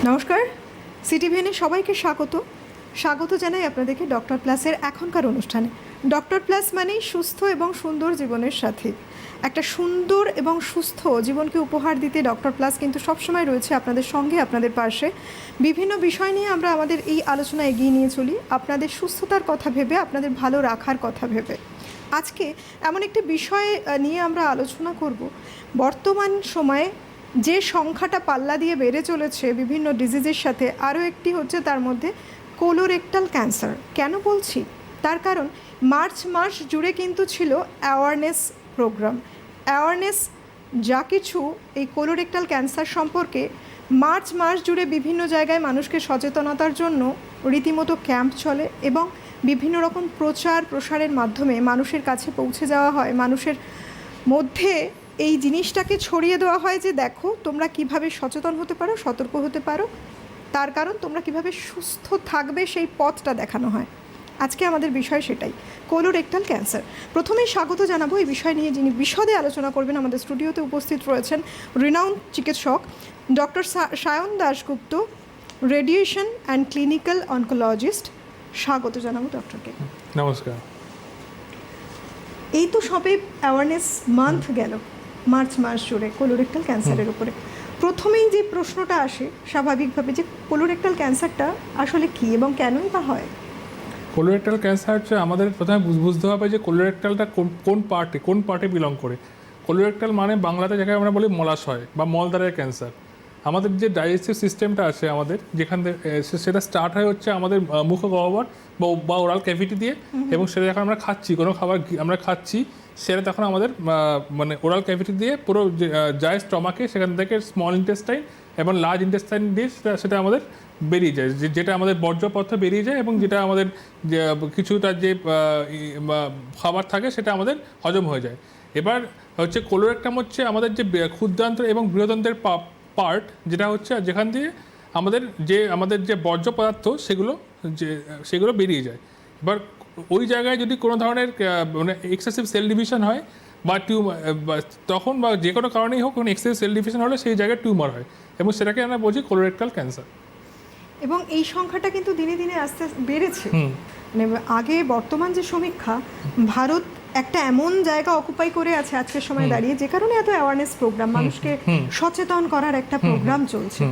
নমস্কার, সিটিভিএনে সবাইকে স্বাগত জানাই আপনাদেরকে ডক্টর প্লাসের এখনকার অনুষ্ঠানে। ডক্টর প্লাস মানেই সুস্থ এবং সুন্দর জীবনের সাথে একটা সুন্দর এবং সুস্থ জীবনকে উপহার দিতে ডক্টর প্লাস কিন্তু সবসময় রয়েছে আপনাদের সঙ্গে, আপনাদের পাশে। বিভিন্ন বিষয় নিয়ে আমরা আমাদের এই আলোচনা এগিয়ে নিয়ে চলি আপনাদের সুস্থতার কথা ভেবে, আপনাদের ভালো রাখার কথা ভেবে। আজকে এমন একটি বিষয় নিয়ে আমরা আলোচনা করব। বর্তমান সময়ে যে সংখ্যাটা পাল্লা দিয়ে বেড়ে চলেছে বিভিন্ন ডিজিজের সাথে, আরও একটি হচ্ছে তার মধ্যে কোলোরেক্টাল ক্যান্সার। কেন বলছি? তার কারণ মার্চ মাস জুড়ে কিন্তু ছিল অ্যাওয়ারনেস প্রোগ্রাম। অ্যাওয়ারনেস যা কিছু এই কোলোরেক্টাল ক্যান্সার সম্পর্কে মার্চ মাস জুড়ে বিভিন্ন জায়গায় মানুষকে সচেতনতার জন্য রীতিমতো ক্যাম্প চলে এবং বিভিন্ন রকম প্রচার প্রসারের মাধ্যমে মানুষের কাছে পৌঁছে যাওয়া হয়, মানুষের মধ্যে এই জিনিসটাকে ছড়িয়ে দেওয়া হয় যে দেখো তোমরা কিভাবে সচেতন হতে পারো, সতর্ক হতে পারো, তার কারণ তোমরা কিভাবে সুস্থ থাকবে সেই পথটা দেখানো হয়। আজকে আমাদের বিষয় সেটাই, কোলোরেক্টাল ক্যান্সার। প্রথমেই স্বাগত জানাবো এই বিষয় নিয়ে যিনি বিশদে আলোচনা করবেন। আমাদের স্টুডিওতে উপস্থিত রয়েছেন রিনাউন্ড চিকিৎসক doctor Sayan Dasgupta, radiation and clinical oncologist. স্বাগত জানাবো ডক্টরকে। নমস্কার। এই তো সবে অ্যাওয়ারনেস মান্থ গেল, মার্চ মাস জুড়ে কোলোরেক্টাল ক্যান্সারের উপরে। প্রথমেই যে প্রশ্নটা আসে স্বাভাবিকভাবে যে কোলোরেক্টাল ক্যান্সারটা আসলে কী এবং কেনই বা হয়? কোলোরেক্টাল ক্যান্সার হচ্ছে আমাদের প্রথমে বুঝতে হবে যে কোলোরেক্টালটা কোন পার্টে বিলং করে। কোলোরেক্টাল মানে বাংলাতে যাকে আমরা বলি মলাশয় বা মলদ্বারের ক্যান্সার। আমাদের যে ডাইজেস্টিভ সিস্টেমটা আছে আমাদের, যেখান থেকে সেটা স্টার্ট হয় হচ্ছে আমাদের মুখগহ্বর বা ওরাল ক্যাভিটি দিয়ে, এবং সেটা যখন আমরা খাচ্ছি, কোনো খাবার আমরা খাচ্ছি, সেটা তখন আমাদের মানে ওরাল ক্যাভিটি দিয়ে পুরো যায় স্টমাকে, সেখান থেকে স্মল ইন্টেস্টাইন এবং লার্জ ইন্টেস্টাইন দিয়ে সেটা আমাদের বেরিয়ে যায়, যেটা আমাদের বর্জ্যপদার্থ বেরিয়ে যায়, এবং যেটা আমাদের কিছুটা যে খাবার থাকে সেটা আমাদের হজম হয়ে যায়। এবার হচ্ছে কোলোরেক্টাম হচ্ছে আমাদের যে ক্ষুদ্রান্ত্র এবং বৃহদন্ত্রের পার্ট, যেটা হচ্ছে যেখান দিয়ে আমাদের যে বর্জ্য পদার্থ সেগুলো বেরিয়ে যায়। এবার ওই জায়গায় যদি কোনো ধরনের মানে এক্সেসিভ সেল ডিভিশন হয় বা তখন বা যে কোনো কারণেই হোক, কোনো এক্সেসিভ সেল ডিভিশন হলে সেই জায়গায় টিউমার হয়, এবং সেটাকে আমরা বলছি কোলোরেক্টাল ক্যান্সার। এবং এই সংখ্যাটা কিন্তু দিনে দিনে আস্তে বেড়েছে। মানে আগে বর্তমান যে সমীক্ষা, ভারত একটা এমন জায়গা অকুপাই করে আছে আজকের সময় দাঁড়িয়ে, যে কারণে এত অ্যাওয়ারনেস প্রোগ্রাম, মানুষকে সচেতন করার একটা প্রোগ্রাম চলছে।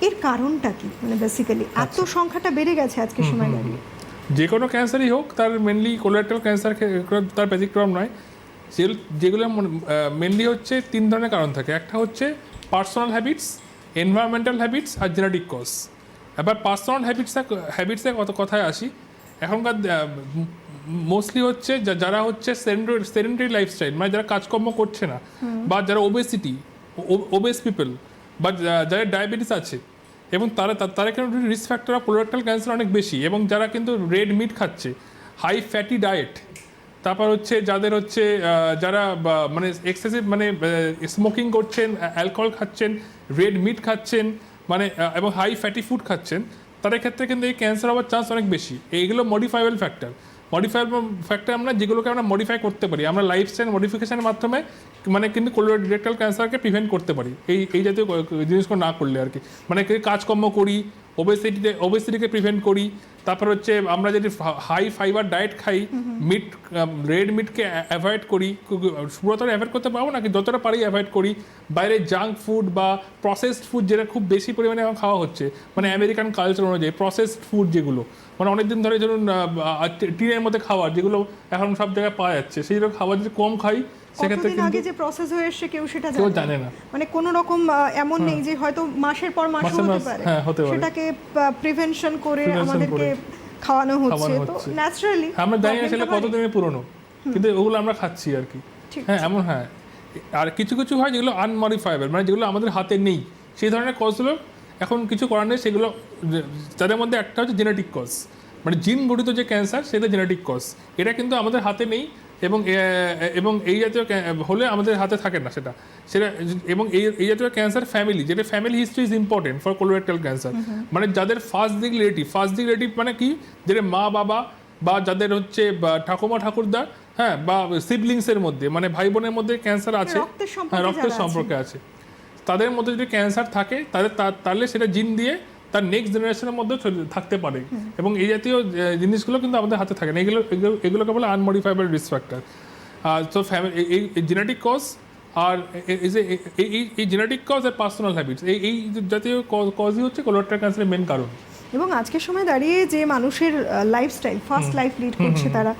এর কারণটা কি? মানে বেসিক্যালি এত সংখ্যাটা বেড়ে গেছে আজকের সময় দাঁড়িয়ে। যে কোনো ক্যান্সারই হোক, তার মেনলি কোলোরেক্টাল ক্যান্সার তার ব্যতিক্রম নয়। যেগুলো মেনলি হচ্ছে তিন ধরনের কারণ থাকে। একটা হচ্ছে পার্সোনাল হ্যাবিটস, এনভায়রনমেন্টাল হ্যাবিটস আর জেনেটিক কজ। এবার পার্সোনাল হ্যাবিটসের কথায় আসি। এখনকার মোস্টলি হচ্ছে যারা হচ্ছে সেডেন্টারি লাইফস্টাইল, মানে যারা কাজকর্ম করছে না, বা যারা ওবেস পিপল, বা যারা ডায়াবেটিস আছে, এবং তারা কিন্তু risk factor of colorectal cancer অনেক বেশি। এবং যারা কিন্তু রেড মিট খাচ্ছে, হাই ফ্যাটি ডায়েট, তারপর হচ্ছে যাদের হচ্ছে যারা মানে এক্সেসিভ মানে স্মোকিং করছেন, অ্যালকোহল খাচ্ছেন, রেড মিট খাচ্ছেন, মানে এবং হাই ফ্যাটি ফুড খাচ্ছেন, তাদের ক্ষেত্রে কিন্তু এই ক্যান্সার হওয়ার চান্স অনেক বেশি। এইগুলো মডিফাইবল ফ্যাক্টর আমরা যেগুলোকে আমরা মডিফাই করতে পারি, আমরা লাইফস্টাইল মডিফিকেশনের মাধ্যমে মানে কিন্তু কোলোরেক্টাল ক্যান্সারকে প্রিভেন্ট করতে পারি, এই জাতীয় জিনিসগুলো না করলে আর কি। মানে কাজকর্ম করি, ওবেসিটিকে প্রিভেন্ট করি, তারপর হচ্ছে আমরা যদি হাই ফাইবার ডায়েট খাই, রেড মিটকে অ্যাভয়েড করি, পুরোতটা অ্যাভয়েড করতে পারবো না, কিন্তু যতটা পারি অ্যাভয়েড করি। বাইরে জাঙ্ক ফুড বা প্রসেসড ফুড, যেটা খুব বেশি পরিমাণে এখন খাওয়া হচ্ছে, মানে আমেরিকান কালচার অনুযায়ী প্রসেসড ফুড, যেগুলো মানে অনেকদিন ধরে ধরুন টিনের মধ্যে খাবার, যেগুলো এখন সব জায়গায় পাওয়া যাচ্ছে, সেই রকম খাবার যদি কম খাই, সেক্ষেত্রে কিন্তু আগে যে প্রসেস হয়ে এসে কেউ সেটা জানে না। মানে কোনো রকম এমন নেই যে হয়তো মাসের পর মাস হতে পারে, সেটাকে প্রিভেনশন করে আমাদেরকে খাওয়ানো হচ্ছে। তো ন্যাচারালি আমরা জানি না সেটা কতদিনের পুরনো, কিন্তু ওগুলো আমরা খাচ্ছি আর কি। হ্যাঁ, এমন হ্যাঁ। আর কিছু কিছু হয় যেগুলো আনমডিফাইবল, মানে যেগুলো আমাদের হাতে নেই, সেই ধরনের কজগুলো এখন কিছু করার নেই। সেগুলো তাদের মধ্যে একটা হচ্ছে জেনেটিক কজ, মানে জিন গঠিত যে ক্যান্সার, সেটা জেনেটিক কজ। এটা কিন্তু আমাদের হাতে নেই, এবং এই জাতীয় হলে আমাদের হাতে থাকে না সেটা। এবং এই জাতীয় ক্যান্সার যেটা family history is important for colorectal cancer. মানে যাদের ফার্স্ট ডিগ্রি রিলেটিভ মানে কি, যাদের মা বাবা বা যাদের হচ্ছে ঠাকুমা ঠাকুরদা, হ্যাঁ, বা সিবলিংসের মধ্যে, মানে ভাই বোনের মধ্যে ক্যান্সার আছে, হ্যাঁ, রক্তের সম্পর্কে আছে, তাদের মধ্যে যদি ক্যান্সার থাকে তাহলে সেটা জিন দিয়ে তার নেক্সট জেনারেশনের মধ্যে থাকতে পারে, এবং এই জাতীয় জিনিসগুলো কিন্তু আমাদের হাতে থাকে না, এগুলোকে বলে আনমডিফাইবল রিস্ক ফ্যাক্টর। তো এই জেনেটিক কজ আর এই জেনেটিক কজ আর পার্সোনাল হ্যাবিটস, এই জাতীয় কজই হচ্ছে কোলোরেক্টাল ক্যান্সারের মেন কারণ। এবং আজকের সময় দাঁড়িয়ে যে মানুষের লাইফস্টাইল ফাস্ট লাইফ লিড করছে, তারা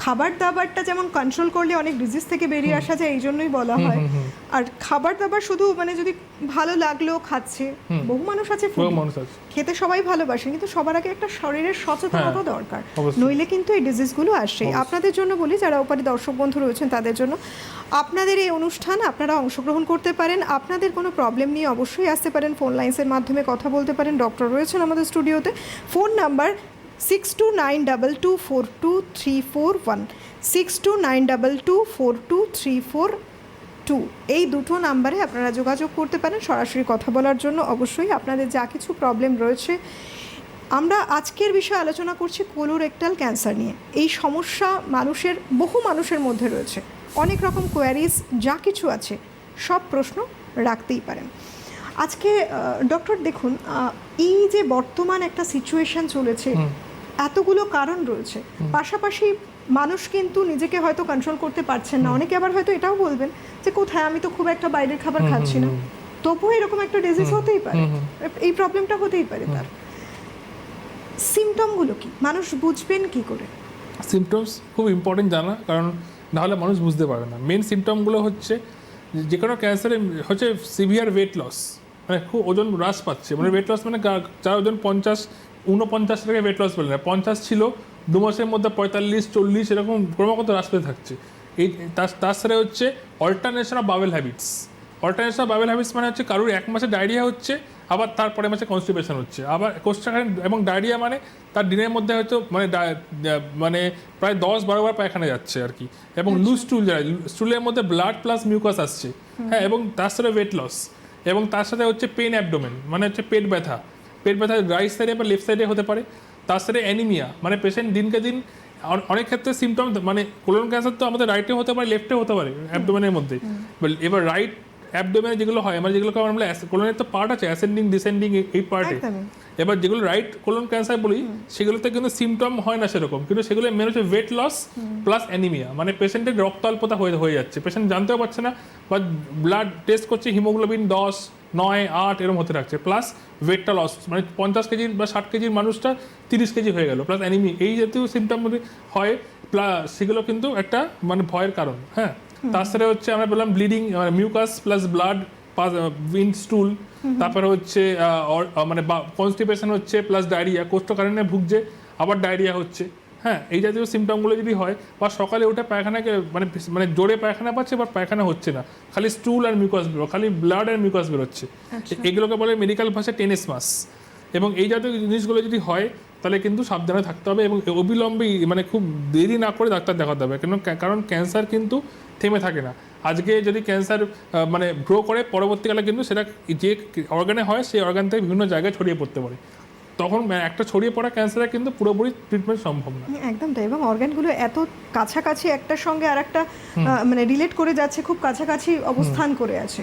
খাবার দাবারটা যেমন কন্ট্রোল করলে অনেক ডিজিজ থেকে বেরিয়ে আসা যায়, এই জন্যই বলা হয়। আর খাবার দাবার শুধু মানে যদি ভালো লাগলেও খাচ্ছে, বহু মানুষ আছে খেতে সবাই ভালোবাসে, কিন্তু সবার আগে একটা শরীরের সচেতনতা দরকার, নইলে কিন্তু এই ডিজিজগুলো আসছে। আপনাদের জন্য বলি, যারা ওপারে দর্শক বন্ধু রয়েছেন তাদের জন্য, আপনাদের এই অনুষ্ঠান আপনারা অংশগ্রহণ করতে পারেন, আপনাদের কোনো প্রবলেম নিয়ে অবশ্যই আসতে পারেন, ফোন লাইন্সের মাধ্যমে কথা বলতে পারেন, ডক্টর রয়েছেন আমাদের স্টুডিওতে। ফোন নাম্বার 6292242341, 6292242342, এই দুটো নাম্বারে আপনারা যোগাযোগ করতে পারেন সরাসরি কথা বলার জন্য। অবশ্যই আপনাদের যা কিছু প্রবলেম রয়েছে, আমরা আজকের বিষয়ে আলোচনা করছি কোলোরেক্টাল ক্যান্সার নিয়ে। এই সমস্যা বহু মানুষের মধ্যে রয়েছে, অনেক রকম কোয়ারিজ যা কিছু আছে সব প্রশ্ন রাখতেই পারেন। আজকে ডক্টর দেখুন, এই যে বর্তমান একটা সিচুয়েশন চলেছে, এতগুলো কারণ রয়েছে, পাশাপাশি মানুষ কিন্তু নিজেকে হয়তো কন্ট্রোল করতে পারছেন না। অনেকে আবার হয়তো এটাও বলবেন যে কোথায়, আমি তো খুব একটা বাইরের খাবার খাচ্ছি না, তবুও এরকম একটা ডিজিজ হতেই পারে, এই প্রবলেমটা হতেই পারে। তার সিমটমগুলো কি, মানুষ বুঝবেন কি করে? সিমটমস খুব ইম্পর্টেন্ট জানা, কারণ নাহলে মানুষ বুঝতে পারবে না। মেন সিমটমগুলো হচ্ছে যে কোনো ক্যান্সারে হচ্ছে সিভিয়ার ওয়েট লস, মানে খুব ওজন হ্রাস পাচ্ছে। মানে ওয়েট লস মানে যার ওজন 49 থেকে ওয়েট লস পেলে না, 50 ছিল 2 মাসের মধ্যে 45-40 এরকম ক্রমাগত হ্রাস পেতে থাকছে। এই তার সাথে হচ্ছে alternation of bowel habits. Alternation of bowel habits মানে হচ্ছে কারোর 1 মাসে ডায়রিয়া হচ্ছে, আবার তারপরে মাসে কনস্টিপেশন হচ্ছে, আবার কোষ্ঠকাঠিন্য। এবং ডায়রিয়া মানে তার দিনের মধ্যে হয়তো মানে প্রায় 10-12 বার পায়খানা যাচ্ছে আর কি। এবং লুজ স্টুল, স্টুলের মধ্যে ব্লাড প্লাস মিউকাস আসছে, হ্যাঁ। এবং তার সাথে ওয়েট লস, এবং তার সাথে হচ্ছে পেন অ্যাবডোমেন, মানে হচ্ছে পেট ব্যথা রাইট সাইডে বা লেফট সাইডে হতে পারে। তার সাথে অ্যানিমিয়া, মানে পেশেন্ট দিনকে দিন অনেক ক্ষেত্রে সিমটম, মানে কোলন ক্যান্সার তো আমাদের রাইটে হতে পারে, লেফটে হতে পারে, অ্যাবডোমেনের মধ্যে। এবার রাইট অ্যাবডোমেনে যেগুলো হয়, মানে যেগুলোকে আমরা কোলনের তো পার্ট আছে, অ্যাসেন্ডিং ডিসেন্ডিং, এই পার্টে। এবার যেগুলো রাইট কোলন ক্যান্সার বলি, সেগুলোতে কিন্তু সিমটম হয় না সেরকম, কিন্তু সেগুলো মেন হচ্ছে ওয়েট লস প্লাস অ্যানিমিয়া, মানে পেশেন্টের রক্ত অল্পতা হয়ে যাচ্ছে, পেশেন্ট জানতেও পারছে না, বা ব্লাড টেস্ট করছে হিমোগ্লোবিন 10, 9, 8 এরকম হতে থাকছে, প্লাস ওয়েটটা লস, মানে 50 কেজির বা 60 কেজির মানুষটা 30 কেজি হয়ে গেল, প্লাস অ্যানিমি, এই জাতীয় সিমটম হয়, প্লাস সেগুলো কিন্তু একটা মানে ভয়ের কারণ, হ্যাঁ। তার সাথে হচ্ছে আমরা বললাম bleeding, mucus plus blood with stool, তারপরে হচ্ছে মানে কনস্টিপেশন হচ্ছে, প্লাস ডায়রিয়া, কোষ্ঠকাঠিন্যে ভুগছে, আবার ডায়রিয়া হচ্ছে, হ্যাঁ। এই জাতীয় সিমটমগুলো যদি হয়, বা সকালে উঠে পায়খানাকে মানে জোরে পায়খানা পাচ্ছে, বা পায়খানা হচ্ছে না, খালি স্টুল আর মিউকাস বেরো, খালি ব্লাড আর মিউকাস বেরোচ্ছে, এগুলোকে বলে মেডিকেল ভাষায় টেনেসমাস। এবং এই জাতীয় জিনিসগুলো যদি হয়, তাহলে কিন্তু সাবধানে থাকতে হবে, এবং অবিলম্বে মানে খুব দেরি না করে ডাক্তার দেখাতে হবে, কারণ ক্যান্সার কিন্তু থেমে থাকে না। আজকে যদি ক্যান্সার মানে গ্রো করে, পরবর্তীকালে কিন্তু সেটা যে অর্গানে হয়, সেই অর্গান থেকে বিভিন্ন জায়গায় ছড়িয়ে পড়তে পারে, তখন একটা ছড়িয়ে পড়া ক্যান্সারে কিন্তু পুরোপুরি ট্রিটমেন্ট সম্ভব না। একদম তাই। এবং অর্গানগুলো এত কাছাকাছি একটার সঙ্গে আর একটা মানে রিলেট করে যাচ্ছে, খুব কাছাকাছি অবস্থান করে আছে।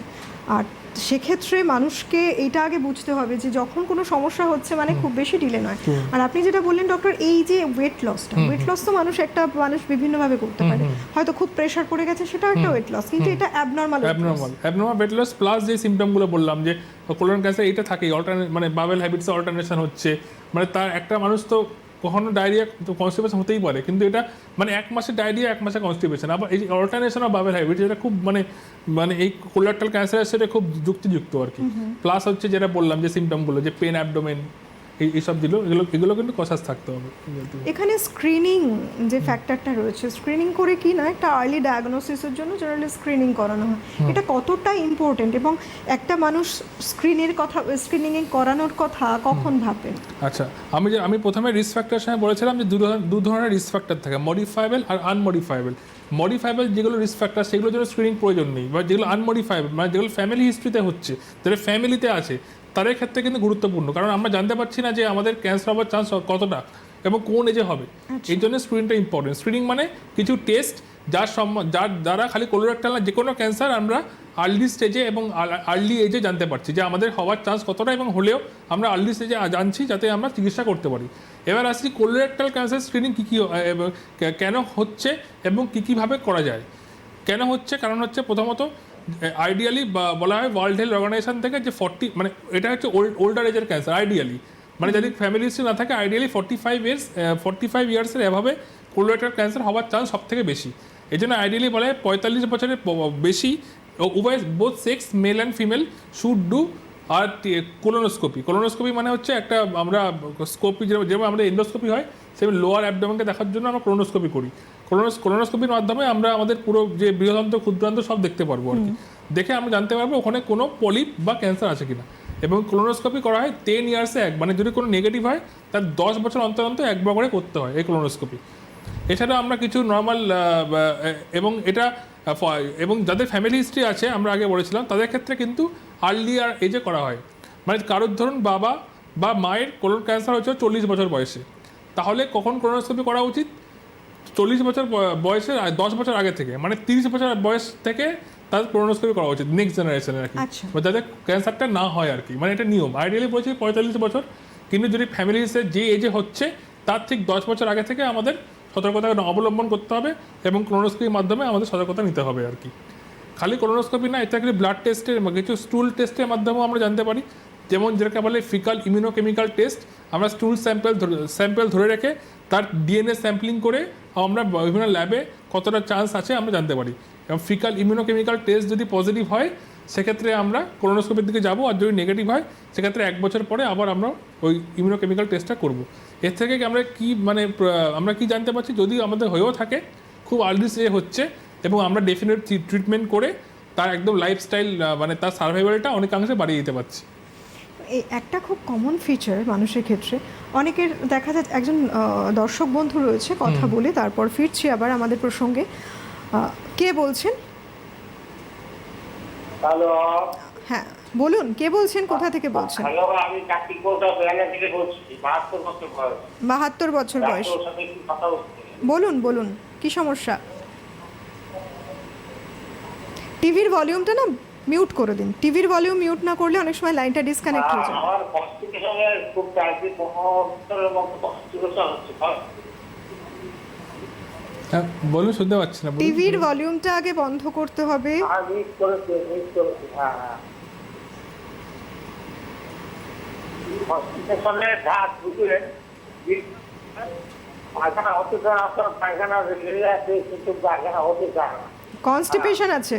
আর সেক্ষেত্রে মানুষকে এটা আগে বুঝতে হবে যে যখন কোনো সমস্যা হচ্ছে, মানে খুব বেশি ডিলে নয়। আর আপনি যেটা বললেন ডক্টর, এই যে ওয়েট লস তো মানুষ বিভিন্নভাবে করতে পারে, হয়তো খুব প্রেশার পড়ে গেছে, সেটা একটা ওয়েট লস, কিন্তু এটা অ্যাবনর্মাল ওয়েট লস প্লাস যে সিমটমগুলো বললাম, যে কোলন ক্যান্সার, এটা থাকেই মানে বাওয়েল হ্যাবিটস অল্টারনেশন হচ্ছে, মানে তার একটা মানুষ তো কখনো ডায়রিয়া তো কনস্টিপেশন হতেই পারে, কিন্তু এটা মানে 1 মাসে ডায়রিয়া, 1 মাসে কনস্টিপেশন, আবার এই অল্টারনেশন অফ বাওয়েল হ্যাবিটস, এটা খুব মানে এই কোলোরেক্টাল ক্যান্সারের সাথে খুব যুক্তিযুক্ত আর কি। প্লাস হচ্ছে যেটা বললাম যে সিমটমগুলো, যে পেন অ্যাবডোমেন, এইসব এগুলো কিন্তু কনসাস থাকতে হবে। এখানে স্ক্রিনিং যে ফ্যাক্টরটা রয়েছে, স্ক্রিনিং করে কি না, একটা আর্লি ডায়াগনোসিসের জন্য জেনারেলি স্ক্রিনিং করানো হয়, এটা কতটা ইম্পর্টেন্ট, এবং একটা মানুষ স্ক্রিনিং করানোর কথা কখন ভাববেন? আচ্ছা, আমি প্রথমে রিস্ক ফ্যাক্টরের সময় বলেছিলাম যে দু ধরনের রিস্ক ফ্যাক্টর থাকে, মডিফাইবল আর আনমডিফাইবল। মডিফাইবল যেগুলো রিস্ক ফ্যাক্টর, সেগুলোর জন্য স্ক্রিনিং প্রয়োজন নেই, বা যেগুলো আনমডিফাইবল, মানে যেগুলো ফ্যামিলি হিস্ট্রিতে হচ্ছে, যারা ফ্যামিলিতে আছে, তাদের ক্ষেত্রে কিন্তু গুরুত্বপূর্ণ, কারণ আমরা জানতে পারছি না যে আমাদের ক্যান্সার হওয়ার চান্স কতটা এবং কোন এজে হবে। এই জন্য স্ক্রিনিংটা ইম্পর্টেন্ট। স্ক্রিনিং মানে কিছু টেস্ট যার দ্বারা খালি কোলোরেক্টাল না, যে কোনো ক্যান্সার আমরা আর্লি স্টেজে এবং আর্লি এজে জানতে পারছি যে আমাদের হওয়ার চান্স কতটা, এবং হলেও আমরা আর্লি স্টেজে জানছি যাতে আমরা চিকিৎসা করতে পারি। এবার আসছি কোলোরেক্টাল ক্যান্সার স্ক্রিনিং কী কী কেন হচ্ছে এবং কী কীভাবে করা যায়। কেন হচ্ছে, কারণ হচ্ছে প্রথমত আইডিয়ালি বলা হয় ওয়ার্ল্ড হেলথ অর্গানাইজেশন থেকে যে 40 মানে এটা হচ্ছে ওল্ডার এজের ক্যান্সার আইডিয়ালি, মানে যাদের ফ্যামিলি হিস্ট্রি না থাকে আইডিয়ালি 45 ইয়ার্সের এভাবে কোলোরেক্টাল ক্যান্সার হওয়ার চান্স সব থেকে বেশি। এই জন্য আইডিয়ালি বলা হয় 45 বছরের বেশি উভয় both sex male and female should do আর কোলোনোস্কোপি মানে হচ্ছে একটা আমরা স্কোপি যেমন আমাদের এন্ডোস্কোপি হয় সেরকম লোয়ার অ্যাবডোমেনকে দেখার জন্য আমরা কোলোনোস্কোপি করি। কোলোনোস্কোপির মাধ্যমে আমরা আমাদের পুরো যে বৃহদান্ত ক্ষুদ্রান্ত সব দেখতে পারবো আর কি, দেখে আমরা জানতে পারবো ওখানে কোনো পলিপ বা ক্যান্সার আছে কিনা। এবং কোলোনোস্কোপি করা হয় 10 ইয়ার্সে মানে যদি কোনো নেগেটিভ হয় তার 10 বছর অন্তর অন্তর একবার করে করতে হয় এই কোলোনোস্কোপি। এছাড়া আমরা কিছু নর্মাল এবং যাদের ফ্যামিলি হিস্ট্রি আছে আমরা আগে বলেছিলাম তাদের ক্ষেত্রে কিন্তু আর্লিয়ার এজে করা হয়। মানে কারোর ধরুন বাবা বা মায়ের কোলন ক্যান্সার হচ্ছে 40 বছর বয়সে, তাহলে কখন কোলোনোস্কোপি করা উচিত? 40 বছর বয়সের 10 বছর আগে থেকে, মানে 30 বছর বয়স থেকে তাদের কোলোনোস্কোপি করা উচিত নেক্সট জেনারেশনের আর কি, যাদের ক্যান্সারটা না হয় আর কি। মানে এটা নিয়ম আইডিয়ালি বলছি 45 বছর, কিন্তু যদি ফ্যামিলি হিসেবে যে এজে হচ্ছে তার ঠিক 10 বছর আগে থেকে আমাদের সতর্কতা অবলম্বন করতে হবে এবং কোলোনোস্কোপির মাধ্যমে আমাদের সতর্কতা নিতে হবে আর কি। খালি কোলোনোস্কোপি না, এটা কিন্তু ব্লাড টেস্টের কিছু স্টুল টেস্টের মাধ্যমেও আমরা জানতে পারি, যেমন যেটাকে বলে ফিকাল ইমিউনোকেমিক্যাল টেস্ট। আমরা স্টুল স্যাম্পল ধরে রেখে তার ডিএনএ স্যাম্পলিং করে আমরা বিভিন্ন ল্যাবে কতটা চান্স আছে আমরা জানতে পারি। এবং ফিকাল ইমিউনোকেমিক্যাল টেস্ট যদি পজিটিভ হয় সেক্ষেত্রে আমরা কোলোনোস্কোপির দিকে যাবো, আর যদি নেগেটিভ হয় সেক্ষেত্রে 1 বছর পরে আবার আমরা ওই ইমিউনোকেমিক্যাল টেস্টটা করব। এর থেকে আমরা কি জানতে পারছি, যদি আমাদের হয়েও থাকে খুব আর্লি স্টেজে হচ্ছে এবং আমরা ডেফিনেট ট্রিটমেন্ট করে তার একদম লাইফস্টাইল মানে তার সার্ভাইভালটা অনেকাংশে বাড়িয়ে দিতে পারছি। এই একটা খুব কমন ফিচার মানুষের ক্ষেত্রে, অনেকের দেখা যায় একজন দর্শক বন্ধু রয়েছে, কথা বলে তারপর ফিরছি আবার আমাদের প্রসঙ্গে। কে বলছেন? হ্যালো, হ্যাঁ বলুন, কে বলছেন, কোথা থেকে বলছেন? হ্যালো, আমি কার্তিক বলতে বেলা থেকে বলছি। 72 বছর বয়স। 72 বছর বয়স। ডাক্তারের সাথে একটু কথা বলছি। বলুন কি সমস্যা? টিভির ভলিউমটা না মিউট করে দিন। টিভির ভলিউম মিউট না করলে অনেক সময় লাইনটা ডিসকানেক্ট হয়ে যায়। আমার কনস্টিটিউশনের খুব চাইছি 15 মতো কনস্টিটিউশন হচ্ছে। হ্যাঁ বলুন, শুনতে পাচ্ছি না। টিভির ভলিউমটা আগে বন্ধ করতে হবে। মিস করেছি। হ্যাঁ কনস্টিটিউশনের ধাপ বুঝলেন, পায়খানা হতে চায়, আপনার পায়খানা রেলে আছে কিন্তু পায়খানা হতে চায় না। কনস্টিপেশন আছে?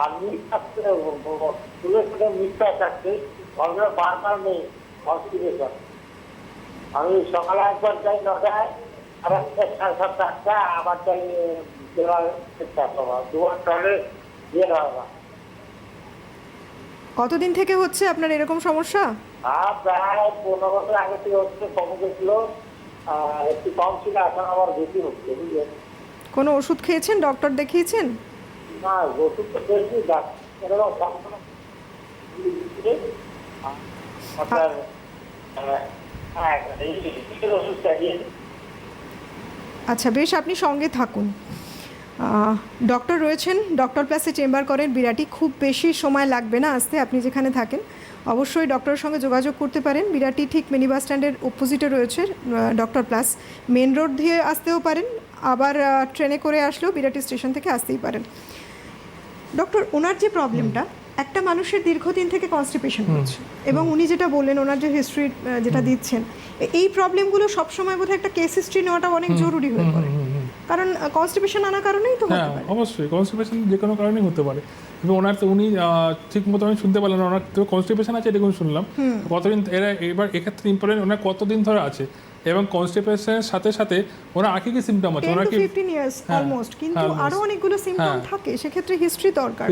আর তুলে থেকে মিথ্যা থাকছে, ঘরের বারবার নেই কনস্টিপেশন। আমি সকালে একবার যাই 9টায়, আর একটা 7:30 আবার যাই বেলা 1:00 দুবার টলে দিয়ে দেওয়া। কতদিন থেকে হচ্ছে আপনার এরকম সমস্যা? প্রায় 15 বছর আগে থেকে হচ্ছে, কমে গেছিল, একটু কম ছিল, এখন আবার বেশি হচ্ছে বুঝলেন। কোনো ওষুধ খেয়েছেন, ডক্টর দেখিয়েছেন? না, ওষুধ তো খেয়েছি, ডাক্তার আপনার ওষুধ চাইয়ে। আচ্ছা বেশ, আপনি সঙ্গে থাকুন। ডক্টর রয়েছেন, ডক্টর প্লাসে চেম্বার করেন বিরাটি, খুব বেশি সময় লাগবে না আসতে। আপনি যেখানে থাকেন অবশ্যই ডক্টরের সঙ্গে যোগাযোগ করতে পারেন। বিরাটি ঠিক মিনি বাস স্ট্যান্ডের অপোজিটে রয়েছে ডক্টর প্লাস। মেন রোড দিয়ে আসতেও পারেন, আবার ট্রেনে করে আসলেও বিরাটি স্টেশন থেকে আসতেই পারেন। ডক্টর, ওনার যে প্রবলেমটা, একটা মানুষের দীর্ঘদিন থেকে কনস্টিপেশন হচ্ছে এবং উনি যেটা বললেন ওনার যে হিস্ট্রি যেটা দিচ্ছেন, এই প্রবলেমগুলো সবসময় বোধহয় একটা কেস হিস্ট্রি নেওয়াটা অনেক জরুরি হয়ে পড়ে, কারণ কনস্টিপেশন নানা কারণেই তো হতে পারে। অবশ্যই কনস্টিপেশন যে কোনো কারণেই হতে পারে। এবং উনি ঠিক মতো আমি শুনতে পারলাম না, ওনার তো কনস্টিপেশন আছে এটা শুনলাম, কতদিন এবার এক্ষেত্রে ইম্পর্টেন্ট ওনার কতদিন ধরে আছে এবং কনস্টিপেশনের সাথে সাথে ওনার আর কি সিমটম আছে? 10 to 15 ইয়ার্স অলমোস্ট, কিন্তু আরো অনেকগুলো সিমটম থাকে, সেক্ষেত্রে হিস্ট্রি দরকার।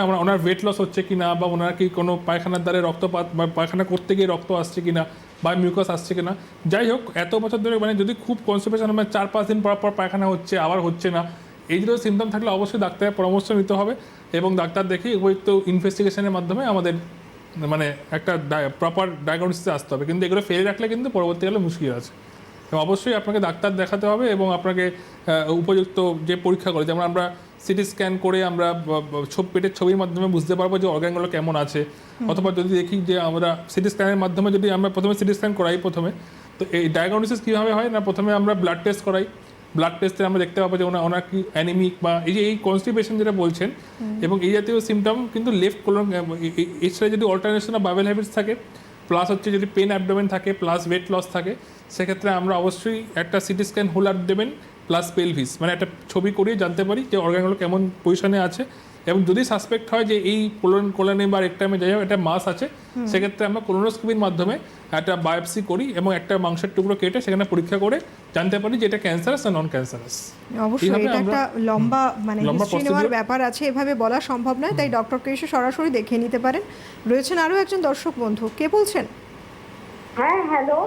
আমরা ওনার ওয়েট লস হচ্ছে কিনা, বা ওনার কি কোনো পায়খানার দ্বারে রক্তপাত বা পায়খানা করতে গিয়ে রক্ত আসছে কিনা, বা মিউকাস আসছে কিনা। যাই হোক, এত বছর ধরে মানে যদি খুব কনস্টিপেশন মানে 4-5 দিন পর পায়খানা হচ্ছে আবার হচ্ছে না, এই যে সিমটম থাকলে অবশ্যই ডাক্তারের পরামর্শ নিতে হবে এবং ডাক্তার দেখে উপযুক্ত ইনভেস্টিগেশনের মাধ্যমে আমাদের মানে একটা প্রপার ডায়াগনোসিসে আসতে হবে। কিন্তু এগুলো ফেলে রাখলে কিন্তু পরবর্তীকালে মুশকিল আছে। এবং অবশ্যই আপনাকে ডাক্তার দেখাতে হবে এবং আপনাকে উপযুক্ত যে পরীক্ষা করে, যেমন আমরা সিটি স্ক্যান করে আমরা পেটের ছবির মাধ্যমে বুঝতে পারবো যে অর্গানগুলো কেমন আছে। অথবা যদি দেখি যে আমরা সিটি স্ক্যানের মাধ্যমে যদি আমরা প্রথমে সিটি স্ক্যান করাই প্রথমে, তো এই ডায়াগনোসিস কীভাবে হয় না, প্রথমে আমরা ব্লাড টেস্ট করাই। ব্লাড টেস্টে আমরা দেখতে পাবো যে ওনার কি অ্যানিমিক বা এই কনস্টিপেশন যেটা বলছেন এবং এই জাতীয় সিমটম কিন্তু লেফট কোলন, এছাড়া যদি অল্টারনেশন অফ বাবেল হ্যাবিটস থাকে, প্লাস হচ্ছে যদি পেন অ্যাবডোমেন থাকে, প্লাস ওয়েট লস থাকে, সেক্ষেত্রে আমরা অবশ্যই একটা CT scan whole abdomen plus pelvis মানে একটা ছবি করিয়ে জানতে পারি যে অর্গানগুলো কেমন পজিশনে আছে। এবং যদি সাসপেক্ট হয় যে এই কোলনে বা রেকটামে যাই হোক একটা মাস আছে, সেক্ষেত্রে আমরা কোলোনোস্কোপির মাধ্যমে একটা বায়োপসি করি এবং একটা মাংসের টুকরো কেটে সেখানে পরীক্ষা করে জানতে পারি যে এটা ক্যান্সারাস না নন ক্যান্সারাস। অবশ্যই এইভাবে এটা একটা লম্বা লম্বা হিস্ট্রি নেওয়ার procedure। ব্যাপার আছে, এভাবে বলা সম্ভব নয়, তাই ডক্টরকে এসে সরাসরি দেখিয়ে নিতে পারেন। রয়েছেন আরও একজন দর্শক বন্ধু, কে বলছেন? হ্যাঁ হ্যালো।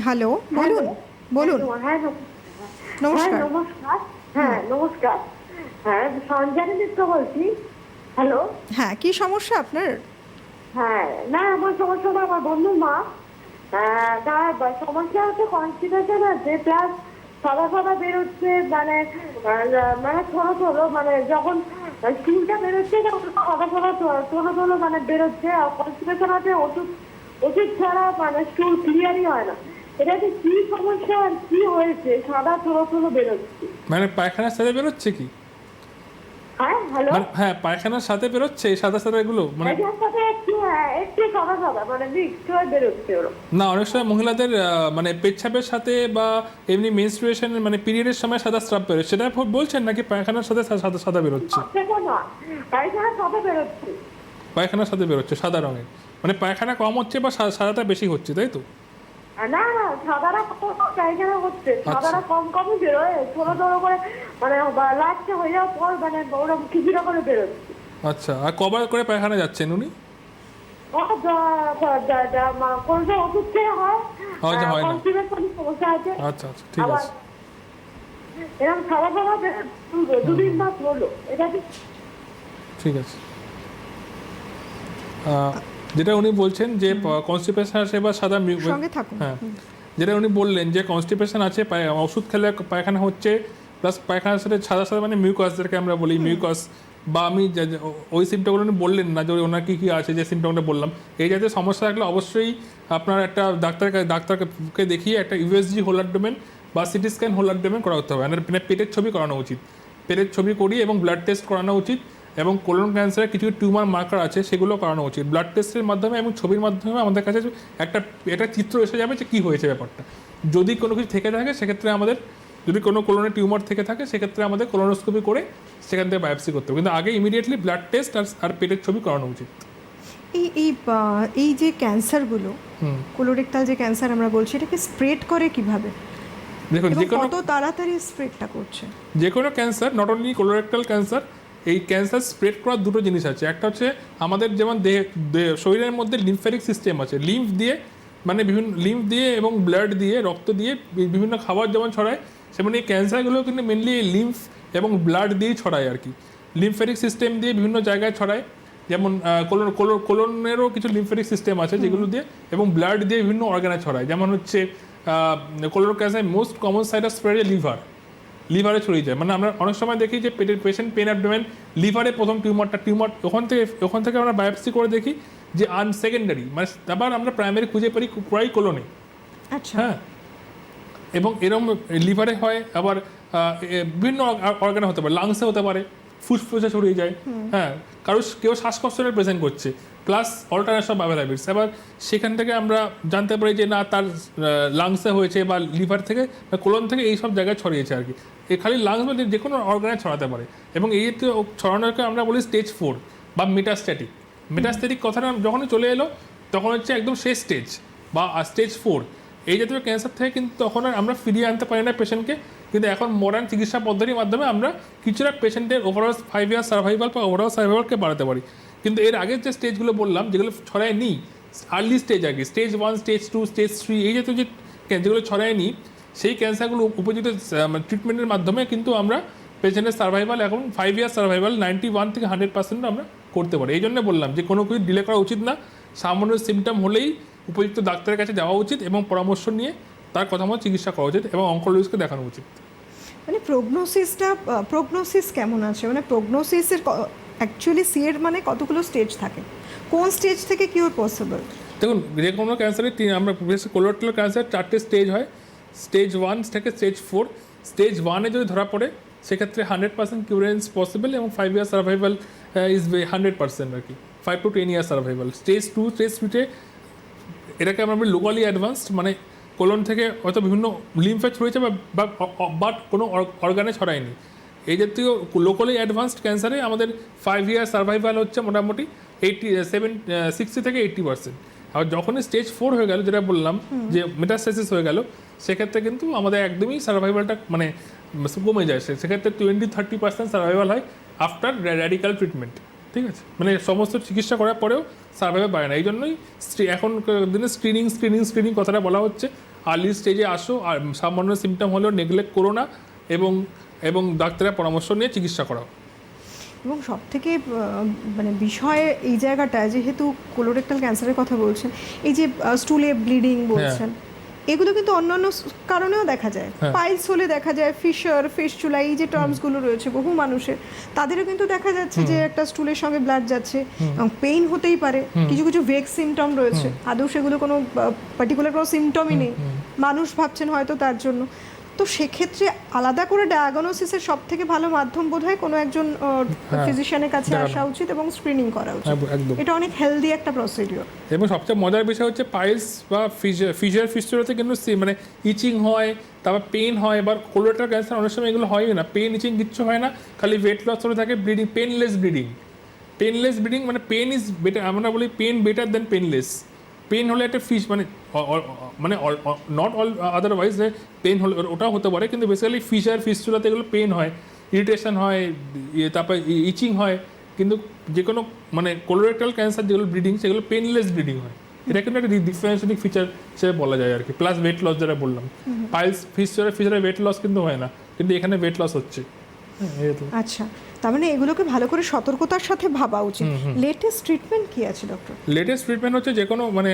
হ্যালো, বলুন বলুন। হ্যাঁ নমস্কার। নমস্কার। হ্যাঁ নমস্কার। হ্যাঁ সঞ্জনা মিত্র বলছি। হ্যালো। হ্যাঁ, কি সমস্যা আপনার? হ্যাঁ না আমার সমস্যাটা আমার বন্ধুর মা, তার সমস্যা হচ্ছে কনস্টিপেশন আছে, প্লাস সাদা সাদা বেরোচ্ছে, মানে মানে ছোটো ছোটো, মানে যখন স্কিনটা বেরোচ্ছে তখন সাদা সাদা ছোটো ছোটো মানে বেরোচ্ছে। আর কনস্টিপেশন আছে, ওষুধ ছাড়া মানে স্টুল ক্লিয়ারই হয় না। এটা যে কি সমস্যা আর কি হয়েছে, সাদা ছোটো ছোটো বেরোচ্ছে। মানে পায়খানার সাথে বেরোচ্ছে কি? হ্যাঁ হ্যালো। হ্যাঁ, পায়খানার সাথে বেরোচ্ছে এই সাদা সাদা এগুলো মানে? এটার সাথে একটু সাদা সাদা মানে মিক্সড হয়ে বেরোচ্ছে ওরা। না, অনেক সময় মহিলাদের মানে পেচ্ছাপের সাথে বা এমনি মেনস্ট্রুয়েশন মানে পিরিয়ডের সময় সাদা স্রাব বেরোচ্ছে, সেটা বলছেন নাকি পায়খানার সাথে সাদা সাদা বেরোচ্ছে? দেখো না, পায়খানা সাদা বেরোচ্ছে। পায়খানার সাথে বেরোচ্ছে সাদা রঙের, মানে পায়খানা কম হচ্ছে বা সাদাটা বেশি হচ্ছে, তাই তো? না না, সাদারা পায়খানা হচ্ছে, সাদারা কম কমই বেরোয়, ছোটো ছোটো করে মানে লাস্টে হয়ে যাওয়ার পর মানে ওরকম কিছুটা করে বেরোচ্ছে। আচ্ছা, আর কবার করে পায়খানা যাচ্ছেন উনি? কোনটা ওষুধ খেয়ে হয়, হয়তো হয় না। কনস্টিপেশন সমস্যা আছে। আচ্ছা আচ্ছা, ঠিক আবার আছে। এরকম সাদা সাদা দুদিন মাস হলো, এটা কি? ঠিক আছে। যেটা উনি বলছেন যে কনস্টিপেশন আছে বা সাদা সঙ্গে থাকুন। হ্যাঁ, যেটা উনি বললেন যে কনস্টিপেশন আছে, ওষুধ খেলে পায়খানা হচ্ছে, প্লাস পায়খানার সাথে সাদা সাদা মানে মিউকাস, যেটাকে আমরা বলি মিউকাস, বা আমি ওই সিমটমগুলো উনি বললেন না যে ওনার কী কী আছে, যে সিমটমটা বললাম, এই জাতীয় সমস্যা থাকলে অবশ্যই আপনার একটা ডাক্তারকে দেখিয়ে একটা ইউএসজি হোল অ্যাবডোমেন বা সিটি স্ক্যান হোল অ্যাবডোমেন করা হতে হবে, মানে পেটের ছবি করানো উচিত। পেটের ছবি করিয়ে এবং ব্লাড টেস্ট করানো উচিত, এবং কোলন ক্যান্সারের কিছু টিউমার মার্কার আছে সেগুলো করানো উচিত। ব্লাড টেস্টের মাধ্যমে এবং ছবির মাধ্যমে আমাদের কাছে একটা চিত্র এসে যাবে যে কী হয়েছে ব্যাপারটা। যদি কোনো কিছু থেকে থাকে সেক্ষেত্রে আমাদের, যদি কোনো কোলনের টিউমার থেকে থাকে সেক্ষেত্রে আমাদের কোলোনোস্কোপি করে সেখান থেকে বায়োপসি করতে হবে, কিন্তু আগে ইমিডিয়েটলি ব্লাড টেস্ট আর পেটের ছবি করানো উচিত। এই যে ক্যান্সারগুলো, কোলোরেক্টাল যে ক্যান্সার আমরা বলছি, এটাকে স্প্রেড করে কিভাবে? দেখুন, এবং যে কোনো কত তাড়াতাড়ি স্প্রেডটা করছে? যে কোনো cancer, not only colorectal cancer, এই ক্যান্সার স্প্রেড করার দুটো জিনিস আছে। একটা হচ্ছে আমাদের যেমন শরীরের মধ্যে লিম্ফ্যাটিক সিস্টেম আছে, লিম্ফ দিয়ে মানে বিভিন্ন লিম্ফ দিয়ে এবং ব্লাড দিয়ে, রক্ত দিয়ে বিভিন্ন খাবার যেমন ছড়ায়, সেমন এই ক্যান্সারগুলো কিন্তু মেনলি লিম্ফ এবং ব্লাড দিয়েই ছড়ায় আর কি। লিম্ফ্যাটিক সিস্টেম দিয়ে বিভিন্ন জায়গায় ছড়ায়, যেমন কোলনেরও কিছু লিম্ফ্যাটিক সিস্টেম আছে যেগুলো দিয়ে, এবং ব্লাড দিয়ে বিভিন্ন অর্গানে ছড়ায়। যেমন হচ্ছে colorectal cancer most common site of spread লিভারে ছড়িয়ে যায়। মানে আমরা অনেক সময় দেখি যে পেশেন্ট পেন অ্যাবডোমেন, লিভারে প্রথম টিউমার ওখান থেকে আমরা বায়োপসি করে দেখি যে আনসেকেন্ডারি, মানে আবার আমরা প্রাইমারি খুঁজে পারি প্রায় কোলনে। আচ্ছা, হ্যাঁ, এবং এরকম লিভারে হয়, আবার বিভিন্ন অর্গানে হতে পারে, লাংসে হতে পারে, ফুসফুসে ছড়িয়ে যায়। হ্যাঁ, কেউ শ্বাসকষ্টের প্রেজেন্ট করছে, প্লাস অল্টারনেশন বাবেল হ্যাবিটস, এবার সেখান থেকে আমরা জানতে পারি যে না তার লাংসে হয়েছে বা লিভার থেকে বা কোলন থেকে এই সব জায়গায় ছড়িয়েছে আর কি। খালি লাংস বা যে কোনো অর্গানে ছড়াতে পারে, এবং এই ছড়ানোকে আমরা বলি স্টেজ 4 বা মেটাস্ট্যাটিক কথাটা যখনই চলে এলো তখন হচ্ছে একদম শেষ স্টেজ বা স্টেজ 4। এই জাতীয় ক্যান্সার থেকে কিন্তু তখন আর আমরা ফিরিয়ে আনতে পারি না পেশেন্টকে, কিন্তু এখন মডার্ন চিকিৎসা পদ্ধতির মাধ্যমে আমরা কিছুটা পেশেন্টের ওভারঅল 5 ইয়ার সার্ভাইভাল বা ওভারঅল সার্ভাইভালকে বাড়াতে পারি। কিন্তু এর আগের যে স্টেজগুলো বললাম, যেগুলো ছড়ায় নি আর্লি স্টেজ আর কি, স্টেজ 1, স্টেজ 2, স্টেজ 3, এই জাতীয় যেগুলো ছড়ায় নি, সেই ক্যান্সারগুলো উপযুক্ত ট্রিটমেন্টের মাধ্যমে কিন্তু আমরা পেশেন্টের সার্ভাইভাল এখন 5 ইয়ার সার্ভাইভাল 91 থেকে 100% আমরা করতে পারি। এই জন্য বললাম যে কোনো কিছু ডিলে করা উচিত না, সামান্য সিমটম হলেই উপযুক্ত ডাক্তারের কাছে যাওয়া উচিত এবং পরামর্শ নিয়ে তার কথা মতো চিকিৎসা করা উচিত এবং অনকোলজিস্টকে দেখানো উচিত। মানে প্রগনোসিস কেমন আছে, মানে প্রগনোসিসের অ্যাকচুয়ালি সি এর মানে কতগুলো স্টেজ থাকে, কোন স্টেজ থেকে কিওর পসিবল? দেখুন, যে কোনো ক্যান্সারে আমরা কোলোরেক্টাল ক্যান্সার 4টে স্টেজ হয়। স্টেজ 1 থেকে স্টেজ 4। স্টেজ 1-এ যদি ধরা পড়ে সেক্ষেত্রে 100% কিউরেন্স পসিবল এবং 5 ইয়ার সার্ভাইভাল ইজ 100% আর কি, 5 to 10 year survival. Stage 2, stage 3-তে এটাকে আমরা বলি লোকালি অ্যাডভান্সড, মানে কোলন থেকে হয়তো বিভিন্ন লিম্ফে ছড়িয়েছে বাট কোনো অর্গানে ছড়ায়নি। এই জাতীয় লোকালি অ্যাডভান্সড ক্যান্সারে আমাদের 5 ইয়ার সার্ভাইভাল হচ্ছে মোটামুটি 60 থেকে 80%। আর যখনই স্টেজ 4 হয়ে গেল, যেটা বললাম যে মেটাস্টাসিস হয়ে গেল, সেক্ষেত্রে কিন্তু আমাদের একদমই সার্ভাইভালটা মানে কমে যায়। সেক্ষেত্রে 20-30% সার্ভাইভাল হয় আফটার র্যাডিক্যাল ট্রিটমেন্ট। ঠিক আছে, মানে সমস্ত চিকিৎসা করার পরেও সার্ভাইভাল বাড়ে না। এই জন্যই এখন দিনে স্ক্রিনিং কথাটা বলা হচ্ছে। আর্লি স্টেজে আসো, আর সামান্য সিমটম হলেও নেগলেক্ট করো না, এবং ডাক্তারের পরামর্শ নিয়ে চিকিৎসা করাও। এবং সব থেকে মানে বিষয় এই জায়গাটায়, যেহেতু কোলোরেক্টাল ক্যান্সারের কথা বলছেন, এই যে স্টুলে ব্লিডিং বলছেন, এগুলো কিন্তু অন্যান্য কারণেও দেখা যায়। পাইলস হলে দেখা যায়, ফিস্চুলা, এই যে টার্মসগুলো রয়েছে বহু মানুষের, তাদেরও কিন্তু দেখা যাচ্ছে যে একটা স্টুলের সঙ্গে ব্লাড যাচ্ছে, এবং পেইন হতেই পারে। কিছু কিছু ভেগ সিমটম রয়েছে, আদৌ সেগুলো কোনো পার্টিকুলার কোনো সিমটমই নেই, মানুষ ভাবছেন হয়তো তার জন্য। তো সেক্ষেত্রে আলাদা করে ডায়াগনোসিসের সব থেকে ভালো মাধ্যম বোধহয় কোনো একজন ফিজিশিয়ানের কাছে আসা উচিত এবং স্ক্রিনিং করা উচিত। এটা অনেক হেলদি একটা প্রসিডিওর। এবং সবচেয়ে মজার বিষয় হচ্ছে পাইলস বা ফিস্চুলাতে কিন্তু মানে ইচিং হয়, তারপর পেন হয়। এবার কোলোরেক্টাল ক্যান্সার অনেক সময় এগুলো হয়ই না, পেন ইচিং কিচ্ছু হয় না, খালি ওয়েট লস করে থাকে, ব্লিডিং, পেনলেস ব্লিডিং। মানে পেন ইজ বেটার, আমরা বলি pain better than painless. Pain হলে একটা মানে নট অল আদারওয়াইজ পেন হলে ওটাও হতে পারে, কিন্তু বেসিক্যালি ফিস্চুলাতে এগুলো পেন হয়, ইরিটেশন হয়, তারপর ইচিং হয়। কিন্তু যে কোনো মানে কোলোরেক্টাল ক্যান্সার যেগুলো ব্লিডিং, সেগুলো পেনলেস ব্লিডিং হয়। এটা কিন্তু একটা ডিফারেন্সিয়েটিং ফিচার হিসেবে বলা যায় আর কি। প্লাস ওয়েট লস যেটা বললাম, পাইলস ফিস্চুলা ওয়েট লস কিন্তু হয় না, কিন্তু এখানে ওয়েট লস হচ্ছে। আচ্ছা, তার মানে এগুলোকে ভালো করে সতর্কতার সাথে ভাবা উচিত। লেটেস্ট ট্রিটমেন্ট কি আছে ডক্টর? লেটেস্ট ট্রিটমেন্ট হচ্ছে যে কোনো মানে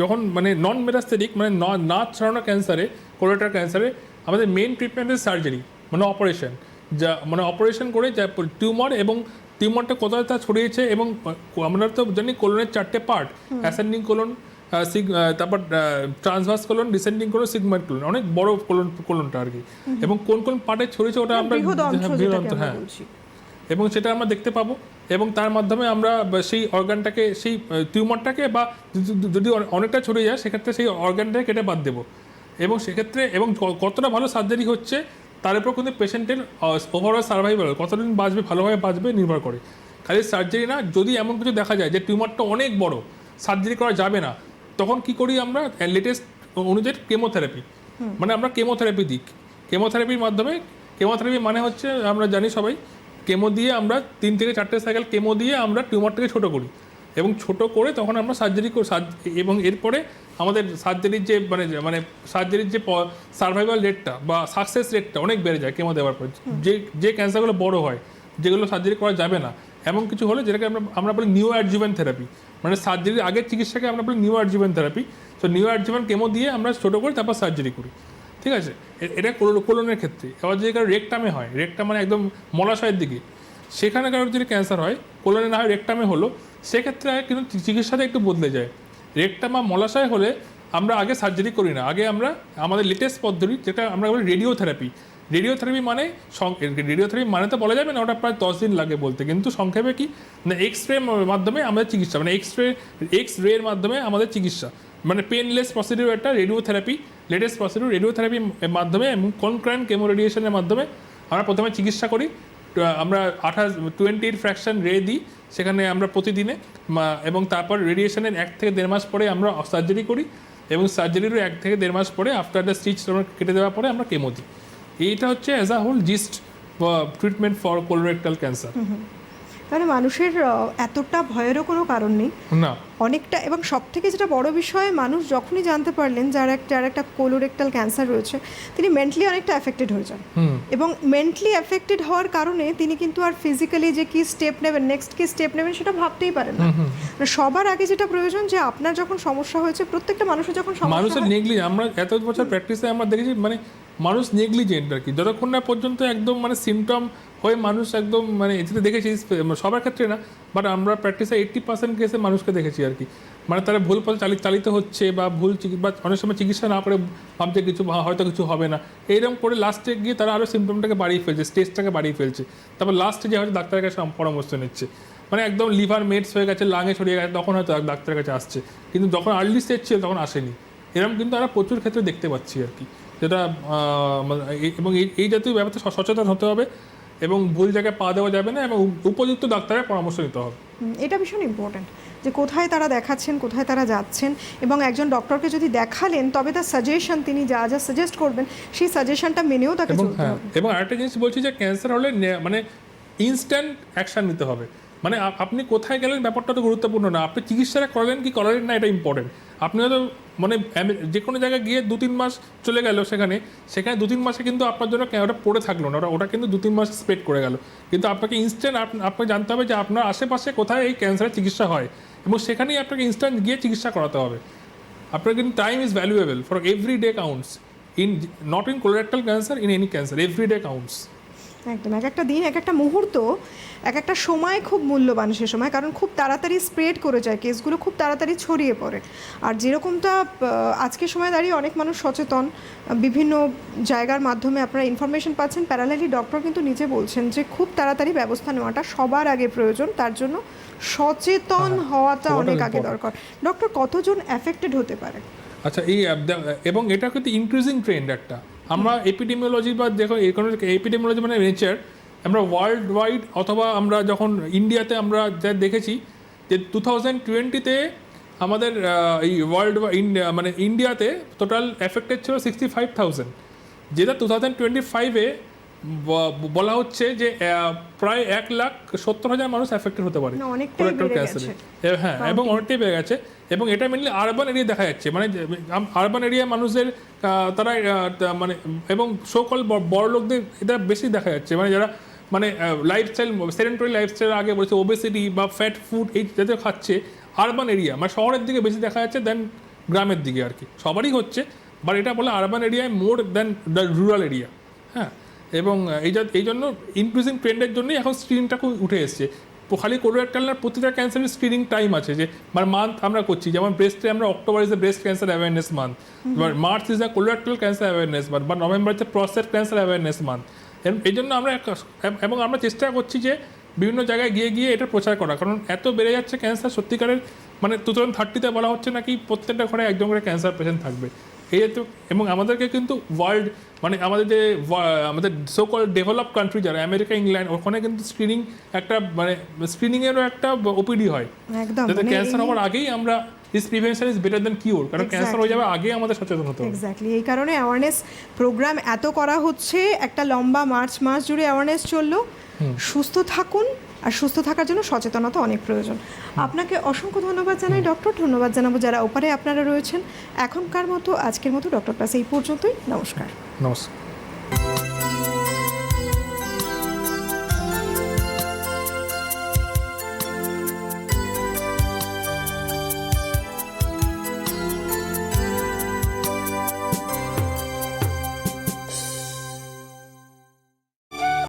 যখন মানে নন মেটাস্টেটিক মানে নাচ ছড়ানো ক্যান্সারে, কোলোরেক্টাল ক্যান্সারে আমাদের মেন ট্রিটমেন্ট ইজ সার্জারি, মানে অপারেশন। যা মানে অপারেশন করে যা টিউমার এবং টিউমারটা কোথায় তা ছড়িয়েছে, এবং আমরা তো জানি কোলনের 4টে পার্ট, অ্যাসেন্ডিং কোলন, তারপর transverse colon, descending colon, sigmoid colon, অনেক বড় কোলনটা আর কি। এবং কোন কোন পার্টে ছড়িয়েছে ওটা আমরা হ্যাঁ, এবং সেটা আমরা দেখতে পাবো, এবং তার মাধ্যমে আমরা সেই অর্গানটাকে, সেই টিউমারটাকে, বা যদি অনেকটা ছড়িয়ে যায় সেক্ষেত্রে সেই অর্গানটাকে কেটে বাদ দেবো। এবং সেক্ষেত্রে এবং কতটা ভালো সার্জারি হচ্ছে তার উপর কিন্তু পেশেন্টের ওভারঅল সার্ভাইভাল, কতদিন বাঁচবে, ভালোভাবে বাঁচবে নির্ভর করে। খালি সার্জারি না, যদি এমন কিছু দেখা যায় যে টিউমারটা অনেক বড়, সার্জারি করা যাবে না, তখন কি করি আমরা লেটেস্ট অনুযায়ী কেমোথেরাপি, মানে আমরা কেমোথেরাপি দিই। কেমোথেরাপির মাধ্যমে, কেমোথেরাপি মানে হচ্ছে আমরা জানি সবাই, কেমো দিয়ে আমরা 3 থেকে 4টে সাইকেল কেমো দিয়ে আমরা টিউমারটাকে ছোটো করি, এবং ছোটো করে তখন আমরা সার্জারি করি। এবং এরপরে আমাদের সার্জারির যে মানে সার্জারির যে সার্ভাইভাল রেটটা বা সাকসেস রেটটা অনেক বেড়ে যায় কেমো দেওয়ার পর। যে ক্যান্সারগুলো বড় হয়, যেগুলো সার্জারি করা যাবে না, এমন কিছু হলে যেটাকে আমরা বলি নিউ অ্যাডজুভেন্ট থেরাপি, মানে সার্জারির আগের চিকিৎসাকে আমরা বলি নিউ অ্যাডজুভেন্ট থেরাপি। তো নিউ অ্যাডজুভেন্ট কেমো দিয়ে আমরা ছোটো করি, তারপর সার্জারি করি। ঠিক আছে, এটা কোলনের ক্ষেত্রে। এবার যদি কারো রেকটামে হয়, রেকটাম মানে একদম মলাশয়ের দিকে, সেখানে কারোর যদি ক্যান্সার হয়, কোলনে না হয় রেকটামে হলো, সেক্ষেত্রে কিন্তু চিকিৎসাটা একটু বদলে যায়। রেকটাম বা মলাশয় হলে আমরা আগে সার্জারি করি না, আগে আমরা আমাদের লেটেস্ট পদ্ধতি যেটা আমরা বলি রেডিওথেরাপি। রেডিওথেরাপি মানে তো বলা যাবে না, ওটা প্রায় 10 দিন লাগে বলতে, কিন্তু সংক্ষেপে কি না, এক্স-রের মাধ্যমে আমাদের চিকিৎসা, মানে এক্স-রের মাধ্যমে আমাদের চিকিৎসা, মানে পেনলেস প্রসিডিউর একটা রেডিওথেরাপি, লেটেস্ট প্রসিডিউর। রেডিওথেরাপির মাধ্যমে এবং কনক্রান্ট কেমো রেডিয়েশনের মাধ্যমে আমরা প্রথমে চিকিৎসা করি। আমরা 28 ফ্র্যাকশন রে দিই সেখানে আমরা প্রতিদিনে, এবং তারপর রেডিয়েশনের 1 থেকে 1.5 মাস পরে আমরা সার্জারি করি, এবং সার্জারিরও 1 থেকে 1.5 মাস পরে আফটার দ্য স্টিচ কেটে দেওয়ার পরে আমরা কেমো দিই। এইটা হচ্ছে as a whole gist treatment for colorectal cancer. মানে মানুষের এতটা ভয়েরও কোনো কারণ নেই না, অনেকটা। এবং সব থেকে যেটা বড় বিষয়, মানুষ যখনই জানতে পারলেন যার একটা কোলোরেক্টাল ক্যান্সার রয়েছে, তিনি মেন্টালি অনেকটা অ্যাফেক্টেড হয়ে যান, এবং মেন্টালি অ্যাফেক্টেড হওয়ার কারণে তিনি কিন্তু আর ফিজিক্যালি যে কি স্টেপ নেবেন, নেক্সট কি স্টেপ নেবেন, সেটা ভাবতেই পারেন না। সবার আগে যেটা প্রয়োজন, যে আপনার যখন সমস্যা হয়েছে, প্রত্যেকটা মানুষের যখন সমস্যা মানুষের নেগলি, আমরা এত বছর প্র্যাকটিসে আমরা দেখেছি, মানে মানুষ নেগলিজেন্ট আর কি, যতক্ষণ না পর্যন্ত একদম মানে সিমটম হয়ে মানুষ একদম মানে এতে দেখেছি সবার ক্ষেত্রে না, বাট আমরা প্র্যাকটিসে 80% কেসে মানুষকে দেখেছি আর কি, মানে তারা ভুল পথে চালিত হচ্ছে বা বা অনেক সময় চিকিৎসা না করে ভাবছে কিছু হয়তো কিছু হবে না, এইরকম করে লাস্টে গিয়ে তারা আরও সিমটমটাকে বাড়িয়ে ফেলছে, স্টেজটাকে বাড়িয়ে ফেলছে, তারপর লাস্টে যে হয়তো ডাক্তারের কাছে পরামর্শ নিচ্ছে, মানে একদম লিভার মেটস হয়ে গেছে, লাঙে ছড়িয়ে গেছে, তখন হয়তো ডাক্তারের কাছে আসছে, কিন্তু যখন আর্লি স্টেজ ছিল তখন আসেনি। এরকম কিন্তু আমরা প্রচুর ক্ষেত্রে দেখতে পাচ্ছি আর কি, যেটা এবং এই জাতীয় ব্যাপারে সচেতন হতে হবে এবং ভুল জায়গায় পা দেওয়া যাবে না এবং উপযুক্ত ডাক্তারের পরামর্শ নিতে হবে। এটা ভীষণ ইম্পর্ট্যান্ট যে কোথায় তারা দেখাচ্ছেন, কোথায় তারা যাচ্ছেন, এবং একজন ডক্টরকে যদি দেখালেন তবে তার সাজেশন, তিনি যা যা সাজেস্ট করবেন সেই সাজেশনটা মেনেও তাকে চলতে হবে। এবং আরেকটা জিনিস বলছি যে ক্যান্সার হলে মানে ইনস্ট্যান্ট অ্যাকশান নিতে হবে, মানে আপনি কোথায় গেলেন ব্যাপারটা তো গুরুত্বপূর্ণ না, আপনি চিকিৎসাটা করলেন কি করলেন না এটা ইম্পর্টেন্ট। আপনি হয়তো মানে যে কোনো জায়গায় গিয়ে 2-3 মাস চলে গেল, সেখানে 2-3 মাসে কিন্তু আপনার জন্য ওটা পড়ে থাকলো না, ওটা কিন্তু 2-3 মাস স্প্রেড করে গেল, কিন্তু আপনাকে ইনস্ট্যান্ট আপনাকে জানতে হবে যে আপনার আশেপাশে কোথায় এই ক্যান্সারের চিকিৎসা হয় এবং সেখানেই আপনাকে ইনস্ট্যান্ট গিয়ে চিকিৎসা করাতে হবে। আপনার কিন্তু time is valuable for every day counts, not in colorectal cancer, in any cancer, every day counts. একদম, এক একটা দিন, এক একটা মুহূর্ত, এক একটা সময় খুব মূল্যবান সে সময়, কারণ খুব তাড়াতাড়ি স্প্রেড করে যায়, কেসগুলো খুব তাড়াতাড়ি ছড়িয়ে পড়ে। আর যেরকমটা আজকের সময় দাঁড়িয়ে অনেক মানুষ সচেতন, বিভিন্ন জায়গার মাধ্যমে আপনারা ইনফরমেশন পাচ্ছেন, প্যারালালি ডক্টর কিন্তু নিজে বলছেন যে খুব তাড়াতাড়ি ব্যবস্থা নেওয়াটা সবার আগে প্রয়োজন, তার জন্য সচেতন হওয়াটা অনেক আগে দরকার। ডক্টর, কতজন অ্যাফেক্টেড হতে পারে? আচ্ছা, এবং এটা কিন্তু ইনক্রিজিং ট্রেন্ড একটা, আমরা এপিডেমিওলজি বা দেখো এপিডেমিওলজি মানে নেচার, আমরা ওয়ার্ল্ড ওয়াইড অথবা আমরা যখন ইন্ডিয়াতে আমরা যা দেখেছি যে 2020-তে আমাদের এই ওয়ার্ল্ড মানে ইন্ডিয়াতে টোটাল এফেক্টেড ছিল 65,000, যেটা 2025-এ বলা হচ্ছে যে প্রায় 1,70,000 মানুষ এফেক্টেড হতে পারে কোলোরেক্টাল ক্যান্সারে। হ্যাঁ, এবং অনেকটাই বেড়ে গেছে, এবং এটা মেনলি আরবান এরিয়া দেখা যাচ্ছে, মানে আরবান এরিয়া মানুষদের তারা মানে এবং সোকল বড় লোকদের এটা বেশি দেখা যাচ্ছে, মানে যারা মানে লাইফস্টাইল সেডেন্টারি লাইফস্টাইল আগে বলেছে ওবেসিটি বা ফ্যাট ফুড এই জাতীয় খাচ্ছে, আরবান এরিয়া মানে শহরের দিকে বেশি দেখা যাচ্ছে দেন গ্রামের দিকে আর কি, সবারই হচ্ছে, বাট এটা বলে আরবান এরিয়ায় মোর দেন দ্য রুরাল এরিয়া। হ্যাঁ, এবং এই জন্য ইনক্রিজিং ট্রেন্ডের জন্যই এখন স্ক্রিনিংটা খুব উঠে এসছে। খালি কোলোরেক্টাল না, প্রতিটা ক্যান্সারের স্ক্রিনিং টাইম আছে, যে মানে মান্থ আমরা করছি, যেমন ব্রেস্টে আমরা October is the breast cancer awareness month, March is the colorectal cancer awareness month, বা November is the prostate cancer awareness month. এই জন্য আমরা এবং আমরা চেষ্টা করছি যে বিভিন্ন জায়গায় গিয়ে গিয়ে এটা প্রচার করা, কারণ এত বেড়ে যাচ্ছে ক্যান্সার সত্যিকারের, মানে 2030-তে বলা হচ্ছে নাকি প্রত্যেকটা ঘরে একজন করে ক্যান্সার পেশেন্ট থাকবে এই তো। এবং আমাদেরকে কিন্তু ওয়ার্ল্ড মানে আমাদের সোকল ডেভেলপ কান্ট্রি যারা আমেরিকা, ইংল্যান্ড, ওখানে কিন্তু স্ক্রিনিং একটা মানে স্ক্রিনিংয়েরও একটা ওপিডি হয়, যাতে ক্যান্সার হওয়ার আগেই আমরা this prevention is better than cure, কারণ ক্যান্সার হয়ে যাবে আগে আমাদের সচেতন হতে হবে। এক্স্যাক্টলি, এই কারণে অ্যাওয়ারনেস প্রোগ্রাম এত করা হচ্ছে, একটা লম্বা মার্চ মাস জুড়ে অ্যাওয়ারনেস চললো। সুস্থ থাকুন, আর সুস্থ থাকার জন্য সচেতনতা অনেক প্রয়োজন। আপনাকে অসংখ্য ধন্যবাদ জানাই ডক্টর, ধন্যবাদ জানাবো যারা ওপারে আপনারা রয়েছেন। এখনকার মতো আজকের মতো ডক্টর প্লাস এই পর্যন্তই, নমস্কার। নমস্কার।